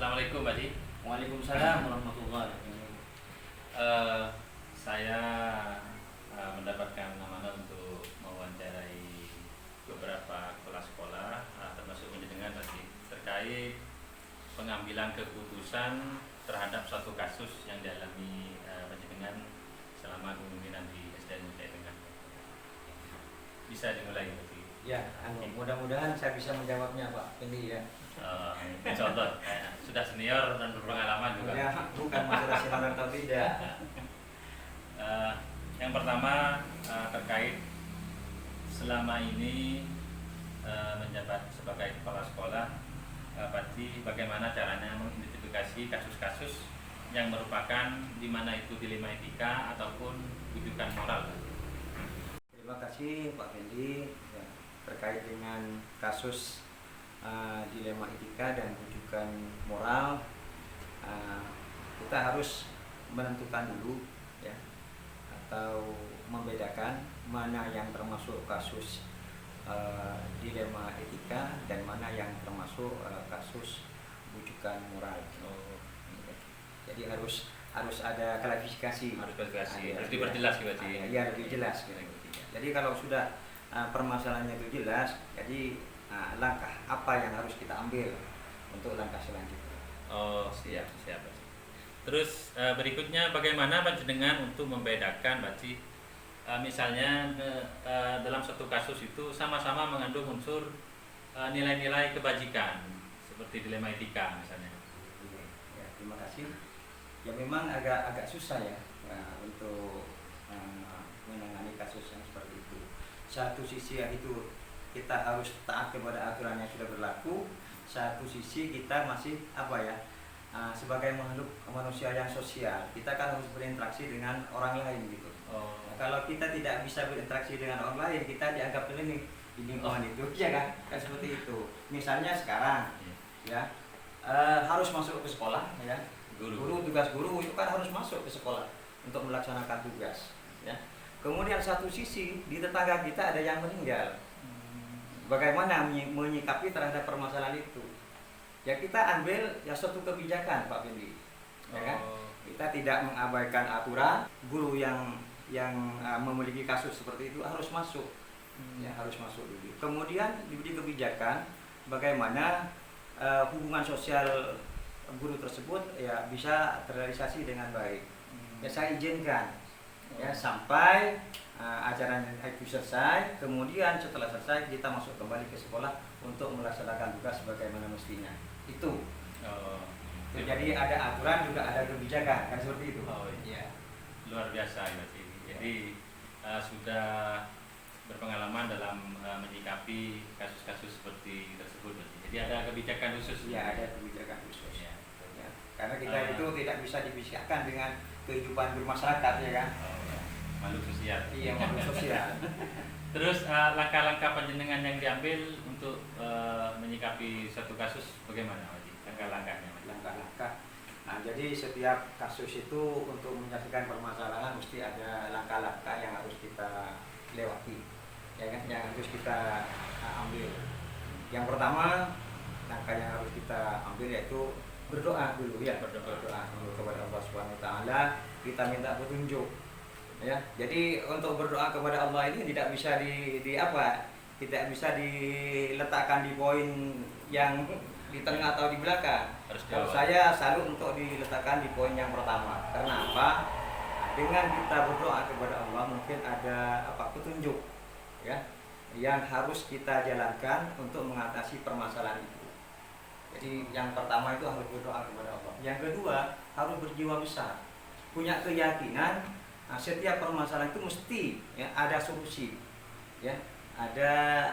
Assalamualaikum Pak Ji. Waalaikumsalam warahmatullahi wabarakatuh. Eh, saya mendapatkan amanah untuk mewawancarai beberapa kepala sekolah, termasuk penjenengan tadi, terkait pengambilan keputusan terhadap suatu kasus yang dialami penjenengan selama kepemimpinan di SDN Jaya Tengah. Bisa dimulai Pak Ji. Ya, mudah-mudahan saya bisa menjawabnya Pak Pendi ya. Insya Allah sudah senior dan berpengalaman juga. Ya, bukan masalah sinar atau tidak. Yang pertama terkait selama ini menjabat sebagai kepala sekolah, Pak Ji, bagaimana caranya mengidentifikasi kasus-kasus yang merupakan di mana itu dilema etika ataupun rujukan moral? Terima kasih Pak Pendi ya, terkait dengan kasus dilema etika dan rujukan moral. Kita harus menentukan dulu ya, atau membedakan mana yang termasuk kasus dilema etika dan mana yang termasuk kasus rujukan moral. Jadi harus ada klarifikasi. Harus diperjelas gitu. Ya, lebih jelas. Jadi kalau sudah permasalahannya itu jelas, jadi langkah apa yang harus kita ambil untuk langkah selanjutnya. Oh, siap. Terus berikutnya bagaimana panjenengan untuk membedakan Pak Ji, misalnya dalam satu kasus itu sama-sama mengandung unsur nilai-nilai kebajikan seperti dilema etika misalnya. Ya, terima kasih. Ya memang agak susah ya untuk menangani kasus yang seperti itu. Satu sisi yang itu kita harus taat kepada aturan yang sudah berlaku. Satu sisi kita masih sebagai makhluk manusia yang sosial, kita kan harus berinteraksi dengan orang lain gitu. Nah, kalau kita tidak bisa berinteraksi dengan orang lain, kita dianggap klinik di lingkungan itu, ya kan seperti itu. Misalnya sekarang, ya harus masuk ke sekolah, ya. Tugas guru itu kan harus masuk ke sekolah untuk melaksanakan tugas, ya. Kemudian satu sisi di tetangga kita ada yang meninggal. Bagaimana menyikapi terhadap permasalahan itu? Ya kita ambil ya suatu kebijakan Pak Bendi, ya kan? Kita tidak mengabaikan aturan. Guru yang memiliki kasus seperti itu harus masuk, ya harus masuk dulu. Kemudian diberi kebijakan bagaimana hubungan sosial guru tersebut ya bisa terrealisasi dengan baik. Ya saya izinkan ya sampai ajaran itu selesai, kemudian setelah selesai kita masuk kembali ke sekolah untuk melaksanakan tugas sebagaimana mestinya. Itu. Jadi ada aturan juga ada kebijakan kan seperti itu. Ya. Luar biasa ya. Jadi sudah berpengalaman dalam menyikapi kasus-kasus seperti tersebut. Jadi ada kebijakan khusus. Ya, ada kebijakan khusus. Ya. Karena kita itu tidak bisa dipisahkan dengan kehidupan bermasyarakat ya kan. Makhluk sosial. Iya, makhluk sosial. Terus langkah-langkah penjenengan yang diambil untuk menyikapi suatu kasus bagaimana Pak Ji? Langkah-langkahnya. Langkah-langkah. Nah, jadi setiap kasus itu untuk menyelesaikan permasalahan mesti ada langkah-langkah yang harus kita lewati, ya kan? Yang harus kita ambil. Yang pertama, langkah yang harus kita ambil yaitu berdoa dulu ya. Berdoa dulu kepada Allah Subhanahu wa taala, kita minta petunjuk. Ya, jadi untuk berdoa kepada Allah ini tidak bisa tidak bisa diletakkan di poin yang di tengah atau di belakang. Kalau saya selalu untuk diletakkan di poin yang pertama. Karena apa? Dengan kita berdoa kepada Allah mungkin ada petunjuk ya yang harus kita jalankan untuk mengatasi permasalahan itu. Jadi yang pertama itu harus berdoa kepada Allah. Yang kedua harus berjiwa besar, punya keyakinan. Nah, setiap permasalahan itu mesti ya ada solusi, ya ada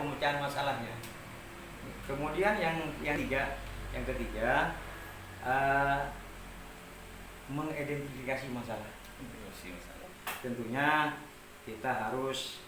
pemecahan masalahnya. Kemudian yang ketiga mengidentifikasi masalah. Tentunya kita harus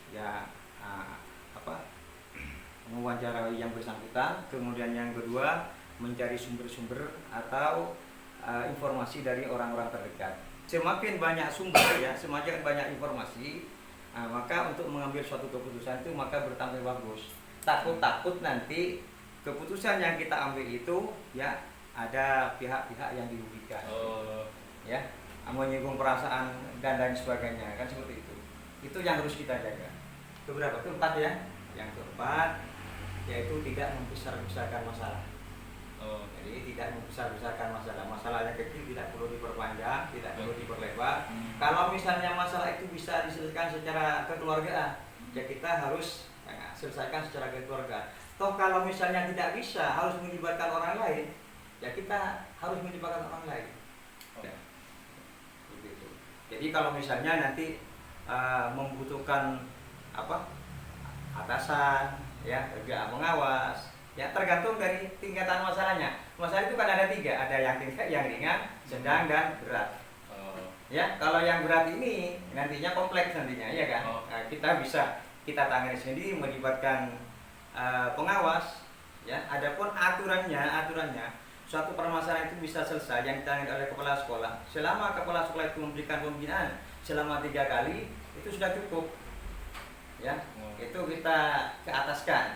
mewawancarai yang bersangkutan. Kemudian yang kedua mencari sumber-sumber atau informasi dari orang-orang terdekat. Semakin banyak sumber ya, semakin banyak informasi, maka untuk mengambil suatu keputusan itu maka bertambah bagus. Takut nanti keputusan yang kita ambil itu ya ada pihak-pihak yang dirugikan. Oh, Ya, menyinggung perasaan dan lain sebagainya, kan seperti itu. Itu yang harus kita jaga. Beberapa keempat ya. Yang keempat yaitu tidak membesar-besarkan masalah. oh, Jadi tidak membesar-besarkan masalah. Masalahnya kecil tidak perlu diperpanjang, tidak perlu diperlebar. Hmm. Kalau misalnya masalah itu bisa diselesaikan secara kekeluargaan, ya kita harus selesaikan secara kekeluargaan. Toh kalau misalnya tidak bisa, harus melibatkan orang lain, ya kita harus melibatkan orang lain. Oh. Ya. Begitu. Jadi kalau misalnya nanti membutuhkan apa atasan, ya kerja pengawas, ya tergantung dari tingkatan masalahnya. Masalah itu kan ada 3, ada yang tingkat, yang ringan, sedang dan berat. Oh, Ya, kalau yang berat ini nantinya kompleks nantinya, ya kan? Oh. Nah, kita bisa kita tangani sendiri melibatkan pengawas, ya. Adapun aturannya suatu permasalahan itu bisa selesai yang ditangani oleh kepala sekolah. Selama kepala sekolah itu memberikan pembinaan selama 3 kali, itu sudah cukup. Ya, itu kita ke ataskan.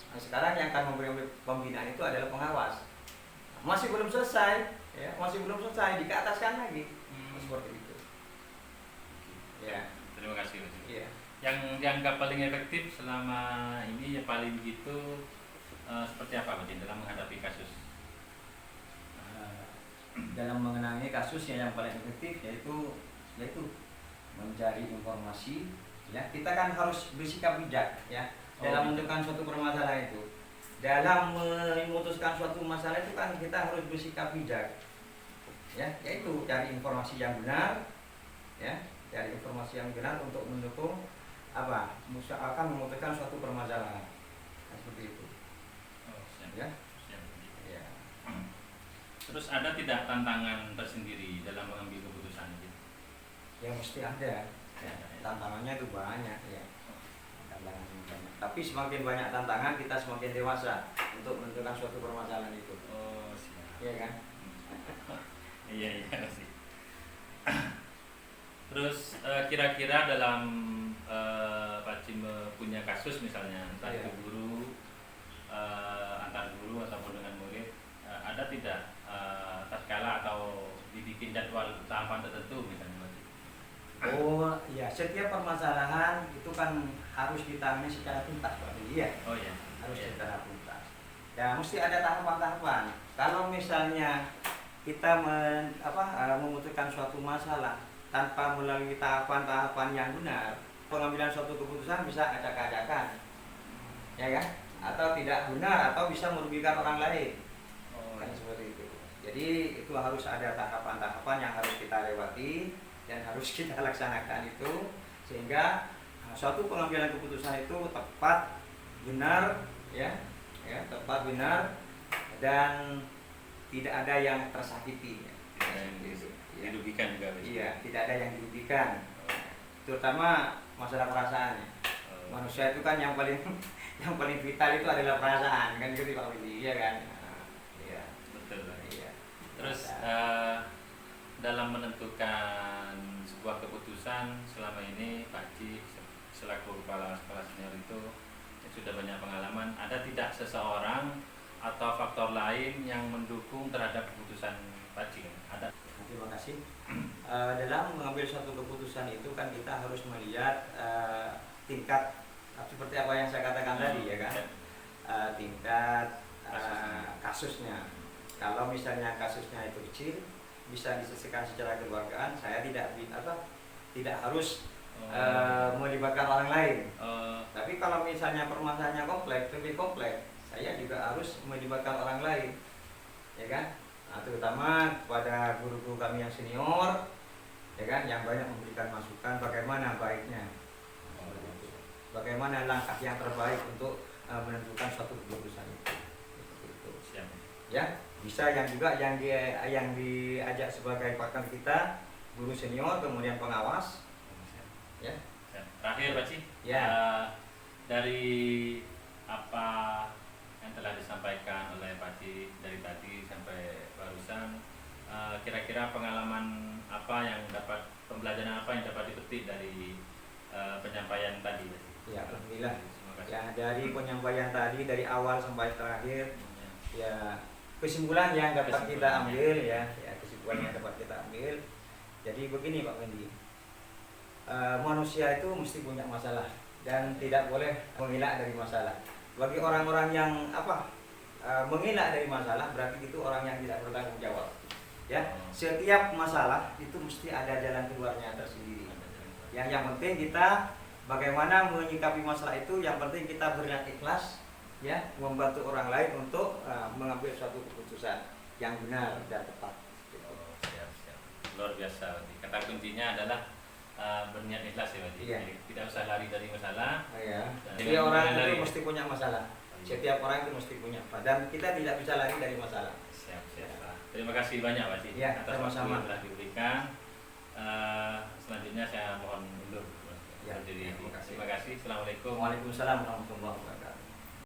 Nah, sekarang yang akan memberi pembinaan itu adalah pengawas. Masih belum selesai, ya, masih belum selesai, di ataskan lagi. Seperti itu. Ya. terima kasih Mas. Iya. Yang dianggap paling efektif selama ini ya paling begitu seperti apa Mas dalam menghadapi kasus? Dalam mengenangi kasusnya yang paling efektif yaitu mencari informasi. Ya, kita kan harus bersikap bijak ya dalam menentukan suatu permasalahan itu. Dalam memutuskan suatu masalah itu kan kita harus bersikap bijak. Ya, yaitu cari informasi yang benar, ya, cari informasi yang benar untuk mendukung apa? Akan memutuskan suatu permasalahan. Nah, seperti itu. Oh, siap. Ya. Siap. Ya. Terus ada tidak tantangan tersendiri dalam mengambil keputusan itu? Ya mesti ada. Ya, tantangannya itu banyak ya. Tantangannya banyak. Tapi semakin banyak tantangan kita semakin dewasa untuk menentukan suatu permasalahan itu. Oh, siap. Iya kan? Iya sih. Terus kira-kira dalam Pak Cim punya kasus misalnya entah Iya. itu guru antar guru ataupun dengan murid, ada tidak tatkala atau dibikin jadwal tahapan tertentu misalnya Pak Cim? Oh iya, setiap permasalahan itu kan harus ditangani secara tuntas Pak. Iya, Oh iya. harus Iya. secara tuntas. Ya mesti ada tahapan-tahapan. Kalau misalnya kita memutuskan suatu masalah tanpa melalui tahapan-tahapan yang benar, pengambilan suatu keputusan bisa acak-acakan, ya kan? Atau tidak benar atau bisa merugikan orang lain. Oh, Kan iya. seperti itu. Jadi itu harus ada tahapan-tahapan yang harus kita lewati dan harus kita laksanakan itu sehingga suatu pengambilan keputusan itu tepat, benar, ya, tepat, benar dan tidak ada yang tersakiti. Ya. Tidak yang dirugikan juga Pak Cim? Iya, tidak ada yang dirugikan. Oh. Terutama masalah perasaan. Oh. Manusia itu kan yang paling yang paling vital itu adalah perasaan, kan gitu Pak Willy, iya kan? Nah, iya. Betul Pak. Iya. Terus dalam menentukan sebuah keputusan selama ini Pak Ci selaku kepala sekolah senior itu sudah banyak pengalaman, ada tidak seseorang atau faktor lain yang mendukung terhadap keputusan Pak Ci? Ada? Terima kasih. Dalam mengambil suatu keputusan itu kan kita harus melihat tingkat seperti apa yang saya katakan tadi ya kan, tingkat kasusnya. Kalau misalnya kasusnya itu kecil, bisa diselesaikan secara kekeluargaan. Saya tidak harus melibatkan orang lain. Tapi kalau misalnya permasalahannya lebih kompleks, saya juga harus melibatkan orang lain, ya kan? Nah, terutama kepada guru-guru kami yang senior, ya kan, yang banyak memberikan masukan bagaimana baiknya, bagaimana langkah yang terbaik untuk menentukan suatu keputusan itu. Siap. Ya, bisa yang juga yang diajak sebagai partner kita, guru senior, kemudian pengawas. Ya. Terakhir Pak Ci, Ya. dari apa yang telah disampaikan oleh Pak Ci dari tadi sampai barusan, kira-kira pengalaman apa yang dapat, pembelajaran apa yang dapat dipetik dari penyampaian tadi? Ya, alhamdulillah. Terima Ya, dari penyampaian tadi dari awal sampai terakhir, ya kesimpulan yang dapat kita ambil ya, kesimpulan yang dapat kita ambil. Jadi begini Pak Wendy, manusia itu mesti punya masalah dan tidak boleh mengelak dari masalah. Bagi orang-orang yang mengelak dari masalah, berarti itu orang yang tidak bertanggung jawab. Ya, setiap masalah itu mesti ada jalan keluarnya tersendiri. Yang penting kita bagaimana menyikapi masalah itu, yang penting kita berniat ikhlas, ya, membantu orang lain untuk mengambil suatu keputusan yang benar dan tepat. Siap. Luar biasa. Kata kuncinya adalah berniat ikhlas ya, Pak. Iya. Jadi, tidak usah lari dari masalah. Ya. Dan Jadi orang itu dari- mesti punya masalah. Setiap orang itu mesti punya, dan kita tidak bisa lari dari masalah. Siap. Pak. Terima kasih banyak Pak Cik, Ya, atas waktu sama-sama. yang telah diberikan. Selanjutnya saya mohon undur. Ya, Berdiri. terima kasih. Terima kasih. Assalamualaikum. Waalaikumsalam warahmatullahi wabarakatuh.